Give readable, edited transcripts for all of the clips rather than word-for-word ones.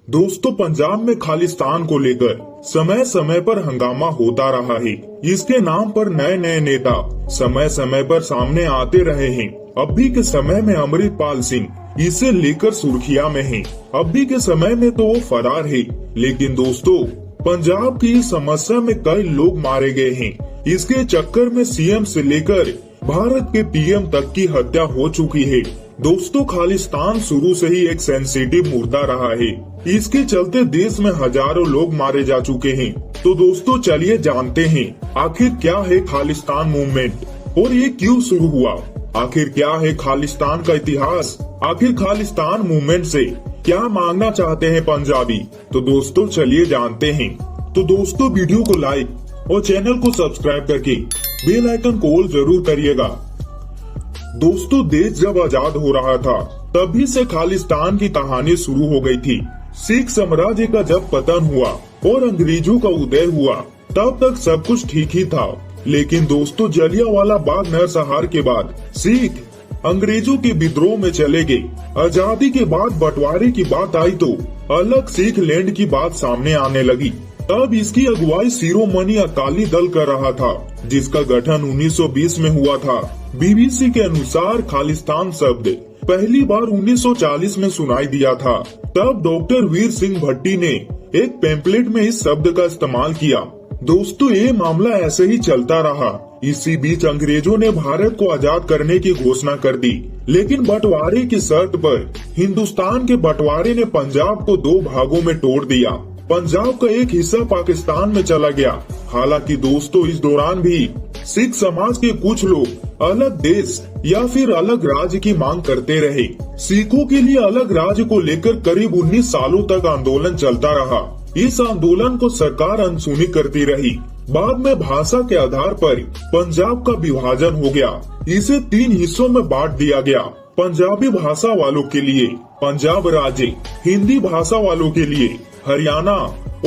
दोस्तों, पंजाब में खालिस्तान को लेकर समय समय पर हंगामा होता रहा है। इसके नाम पर नए नए नेता समय समय पर सामने आते रहे हैं। अभी के समय में अमृतपाल सिंह इसे लेकर सुर्खियां में है। अभी के समय में तो वो फरार है, लेकिन दोस्तों पंजाब की इस समस्या में कई लोग मारे गए हैं। इसके चक्कर में सीएम से लेकर भारत के पीएम तक की हत्या हो चुकी है। दोस्तों, खालिस्तान शुरू से ही एक सेंसिटिव मुद्दा रहा है। इसके चलते देश में हजारों लोग मारे जा चुके हैं। तो दोस्तों चलिए जानते हैं आखिर क्या है खालिस्तान मूवमेंट और ये क्यों शुरू हुआ। आखिर क्या है खालिस्तान का इतिहास, आखिर खालिस्तान मूवमेंट से क्या मांगना चाहते हैं पंजाबी। तो दोस्तों चलिए जानते हैं। तो दोस्तों वीडियो को लाइक और चैनल को सब्सक्राइब करके बेल आइकन को ऑल जरूर करिएगा। दोस्तों, देश जब आजाद हो रहा था तभी से खालिस्तान की कहानी शुरू हो गई थी। सिख साम्राज्य का जब पतन हुआ और अंग्रेजों का उदय हुआ तब तक सब कुछ ठीक ही था। लेकिन दोस्तों जलियांवाला बाग नरसंहार के बाद सिख अंग्रेजों के विद्रोह में चले गए। आजादी के बाद बंटवारे की बात आई तो अलग सिख लैंड की बात सामने आने लगी। तब इसकी अगुवाई शिरोमणि अकाली दल कर रहा था, जिसका गठन 1920 में हुआ था। बीबीसी के अनुसार खालिस्तान शब्द पहली बार 1940 में सुनाई दिया था। तब डॉक्टर वीर सिंह भट्टी ने एक पैम्पलेट में इस शब्द का इस्तेमाल किया। दोस्तों ये मामला ऐसे ही चलता रहा। इसी बीच अंग्रेजों ने भारत को आजाद करने की घोषणा कर दी, लेकिन बंटवारे की शर्त पर हिंदुस्तान के बंटवारे ने पंजाब को दो भागों में तोड़ दिया। पंजाब का एक हिस्सा पाकिस्तान में चला गया। हालांकि दोस्तों इस दौरान भी सिख समाज के कुछ लोग अलग देश या फिर अलग राज्य की मांग करते रहे। सिखों के लिए अलग राज्य को लेकर करीब 19 सालों तक आंदोलन चलता रहा। इस आंदोलन को सरकार अनसुनी करती रही। बाद में भाषा के आधार पर पंजाब का विभाजन हो गया। इसे 3 हिस्सों में बांट दिया गया। पंजाबी भाषा वालों के लिए पंजाब राज्य, हिंदी भाषा वालों के लिए हरियाणा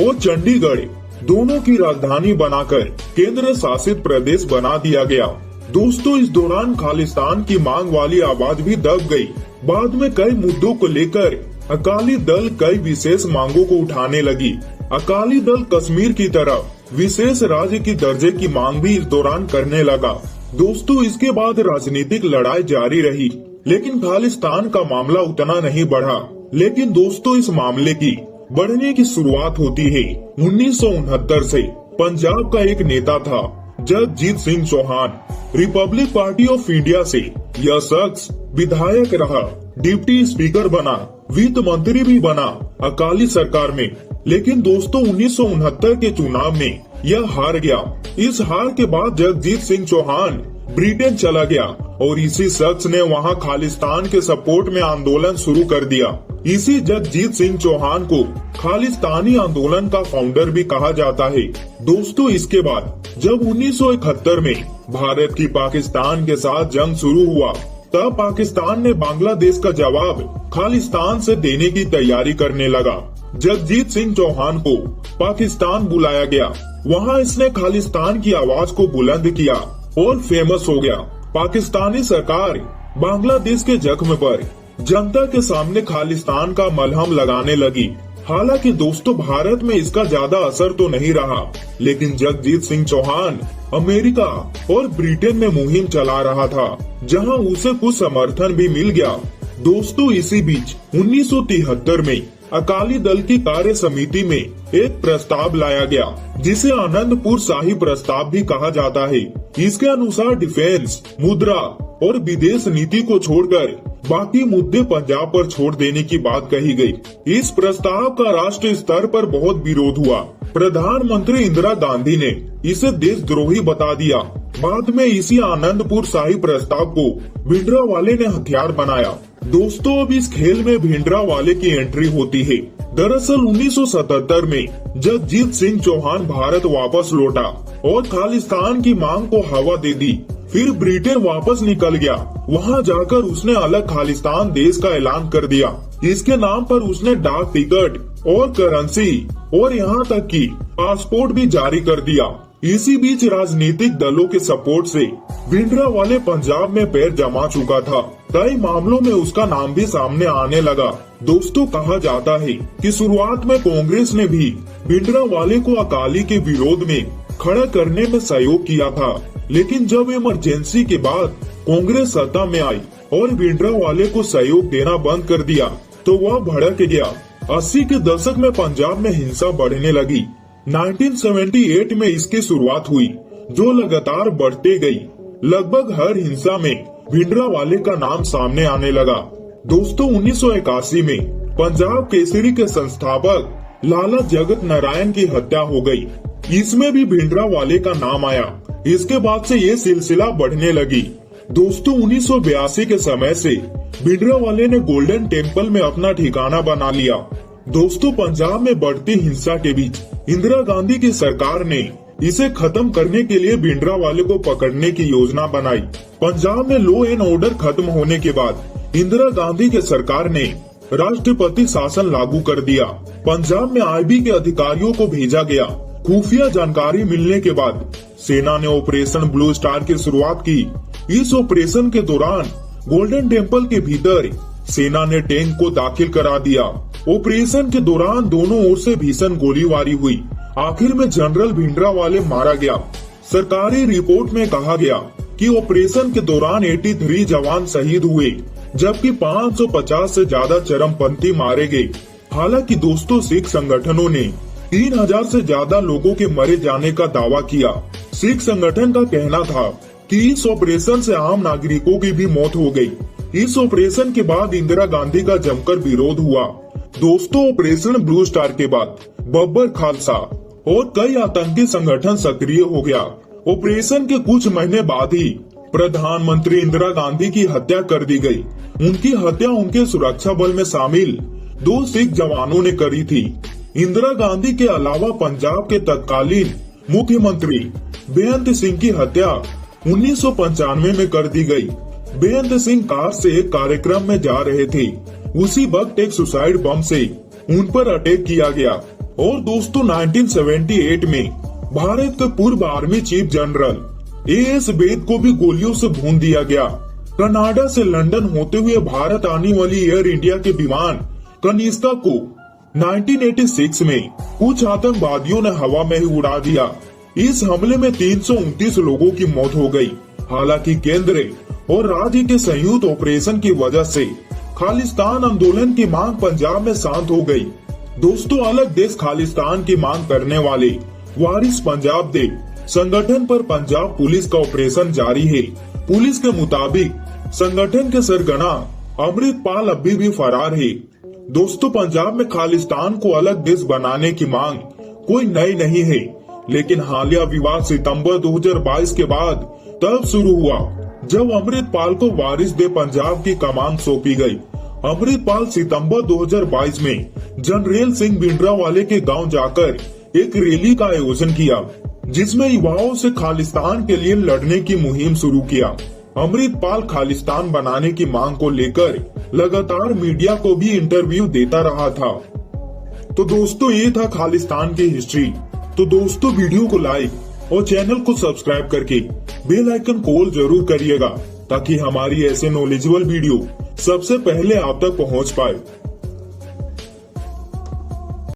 और चंडीगढ़ दोनों की राजधानी बनाकर केंद्र शासित प्रदेश बना दिया गया। दोस्तों इस दौरान खालिस्तान की मांग वाली आवाज भी दब गई। बाद में कई मुद्दों को लेकर अकाली दल कई विशेष मांगों को उठाने लगी। अकाली दल कश्मीर की तरफ विशेष राज्य की दर्जे की मांग भी इस दौरान करने लगा। दोस्तों इसके बाद राजनीतिक लड़ाई जारी रही, लेकिन खालिस्तान का मामला उतना नहीं बढ़ा। लेकिन दोस्तों इस मामले की बढ़ने की शुरुआत होती है 1969 से। पंजाब का एक नेता था Jagjit Singh Chauhan. Republic Party of India से यह शख्स विधायक रहा, डिप्टी स्पीकर बना, वित्त मंत्री भी बना अकाली सरकार में। लेकिन दोस्तों 1969 के चुनाव में यह हार गया। इस हार के बाद जगजीत सिंह चौहान ब्रिटेन चला गया और इसी शख्स ने वहां खालिस्तान के सपोर्ट में आंदोलन शुरू कर दिया। इसी जगजीत सिंह चौहान को खालिस्तानी आंदोलन का फाउंडर भी कहा जाता है। दोस्तों इसके बाद जब 1971 में भारत की पाकिस्तान के साथ जंग शुरू हुआ, तब पाकिस्तान ने बांग्लादेश का जवाब खालिस्तान से देने की तैयारी करने लगा। जगजीत सिंह चौहान को पाकिस्तान बुलाया गया। वहां इसने खालिस्तान की आवाज को बुलंद किया और फेमस हो गया। पाकिस्तानी सरकार बांग्लादेश के जख्म पर जनता के सामने खालिस्तान का मलहम लगाने लगी। हालांकि दोस्तों भारत में इसका ज्यादा असर तो नहीं रहा, लेकिन जगजीत सिंह चौहान अमेरिका और ब्रिटेन में मुहिम चला रहा था, जहां उसे कुछ समर्थन भी मिल गया। दोस्तों इसी बीच 1973 में अकाली दल की कार्य समिति में एक प्रस्ताव लाया गया, जिसे आनंदपुर शाही प्रस्ताव भी कहा जाता है। इसके अनुसार डिफेंस, मुद्रा और विदेश नीति को छोड़कर बाकी मुद्दे पंजाब पर छोड़ देने की बात कही गई। इस प्रस्ताव का राष्ट्रीय स्तर पर बहुत विरोध हुआ। प्रधानमंत्री इंदिरा गांधी ने इसे देशद्रोही बता दिया। बाद में इसी आनंदपुर शाही प्रस्ताव को भिंडरावाले ने हथियार बनाया। दोस्तों अब इस खेल में भिंडरावाले की एंट्री होती है। दरअसल 1977 में जगजीत सिंह चौहान भारत वापस लौटा और खालिस्तान की मांग को हवा दे दी। फिर ब्रिटेन वापस निकल गया। वहां जाकर उसने अलग खालिस्तान देश का ऐलान कर दिया। इसके नाम पर उसने डाक टिकट और करेंसी और यहाँ तक कि पासपोर्ट भी जारी कर दिया। इसी बीच राजनीतिक दलों के सपोर्ट से भिंडरांवाले पंजाब में पैर जमा चुका था। कई मामलों में उसका नाम भी सामने आने लगा। दोस्तों, कहा जाता है कि शुरुआत में कांग्रेस ने भी भिंडरांवाले को अकाली के विरोध में खड़ा करने में सहयोग किया था, लेकिन जब इमरजेंसी के बाद कांग्रेस सत्ता में आई और भिंडरांवाले को सहयोग देना बंद कर दिया तो वह भड़क गया। 80 के दशक में पंजाब में हिंसा बढ़ने लगी। 1978 में इसकी शुरुआत हुई, जो लगातार बढ़ते गई। लगभग हर हिंसा में भिंडरांवाले का नाम सामने आने लगा। दोस्तों, 1981 में पंजाब केसरी के संस्थापक लाला जगत नारायण की हत्या हो गई। इसमें भी भिंडरांवाले का नाम आया। इसके बाद से ये सिलसिला बढ़ने लगी। दोस्तों, 1982 के समय से भिंडरांवाले ने गोल्डन टेम्पल में अपना ठिकाना बना लिया। दोस्तों, पंजाब में बढ़ती हिंसा के बीच इंदिरा गांधी की सरकार ने इसे खत्म करने के लिए भिंडरांवाले को पकड़ने की योजना बनाई। पंजाब में लॉ एंड ऑर्डर खत्म होने के बाद इंदिरा गांधी की सरकार ने राष्ट्रपति शासन लागू कर दिया। पंजाब में आईबी के अधिकारियों को भेजा गया। खुफिया जानकारी मिलने के बाद सेना ने ऑपरेशन ब्लू स्टार की शुरुआत की। इस ऑपरेशन के दौरान गोल्डन टेम्पल के भीतर सेना ने टैंक को दाखिल करा दिया। ऑपरेशन के दौरान दोनों ओर से भीषण गोलीबारी हुई। आखिर में जनरल भिंडरांवाले मारा गया। सरकारी रिपोर्ट में कहा गया कि ऑपरेशन के दौरान 83 जवान शहीद हुए, जबकि 550 से ज्यादा चरमपंथी मारे गए। हालांकि दोस्तों, सिख संगठनों ने 3000 से ज्यादा लोगों के मरे जाने का दावा किया। सिख संगठन का कहना था कि इस ऑपरेशन से आम नागरिकों की भी मौत हो गई। इस ऑपरेशन के बाद इंदिरा गांधी का जमकर विरोध हुआ। दोस्तों, ऑपरेशन ब्लू स्टार के बाद बब्बर खालसा और कई आतंकी संगठन सक्रिय हो गया। ऑपरेशन के कुछ महीने बाद ही प्रधानमंत्री इंदिरा गांधी की हत्या कर दी गई। उनकी हत्या उनके सुरक्षा बल में शामिल 2 सिख जवानों ने करी थी। इंदिरा गांधी के अलावा पंजाब के तत्कालीन मुख्यमंत्री बेअंत सिंह की हत्या 1995 में कर दी गई। बेअंत सिंह कार से एक कार्यक्रम में जा रहे थे। उसी वक्त एक सुसाइड बम से उन पर अटैक किया गया। और दोस्तों, 1978 में भारत के पूर्व आर्मी चीफ जनरल एएस बेद को भी गोलियों से भून दिया गया। कनाडा से लंदन होते हुए भारत आने वाली एयर इंडिया के विमान कनिष्का को 1986 में कुछ आतंकवादियों ने हवा में ही उड़ा दिया। इस हमले में 329 लोगों की मौत हो गई। हालांकि केंद्र और राज्य के संयुक्त ऑपरेशन की वजह से खालिस्तान आंदोलन की मांग पंजाब में शांत हो गई। दोस्तों, अलग देश खालिस्तान की मांग करने वाले वारिस पंजाब दे संगठन पर पंजाब पुलिस का ऑपरेशन जारी है। पुलिस के मुताबिक संगठन के सरगना अमृतपाल अभी भी फरार है। दोस्तों, पंजाब में खालिस्तान को अलग देश बनाने की मांग कोई नई नहीं है, लेकिन हालिया विवाद सितंबर 2022 के बाद तब शुरू हुआ जब अमृतपाल को वारिस दे पंजाब की कमान सौंपी गई। अमृतपाल सितंबर 2022 में जनरल सिंह भिंडरांवाले के गांव जाकर एक रैली का आयोजन किया, जिसमें युवाओं से खालिस्तान के लिए लड़ने की मुहिम शुरू किया। अमृतपाल खालिस्तान बनाने की मांग को लेकर लगातार मीडिया को भी इंटरव्यू देता रहा था। तो दोस्तों, ये था खालिस्तान की हिस्ट्री। तो दोस्तों, वीडियो को लाइक और चैनल को सब्सक्राइब करके बेल आइकन कॉल जरूर करिएगा, ताकि हमारी ऐसे नॉलेजेबल वीडियो सबसे पहले आप तक पहुंच पाए।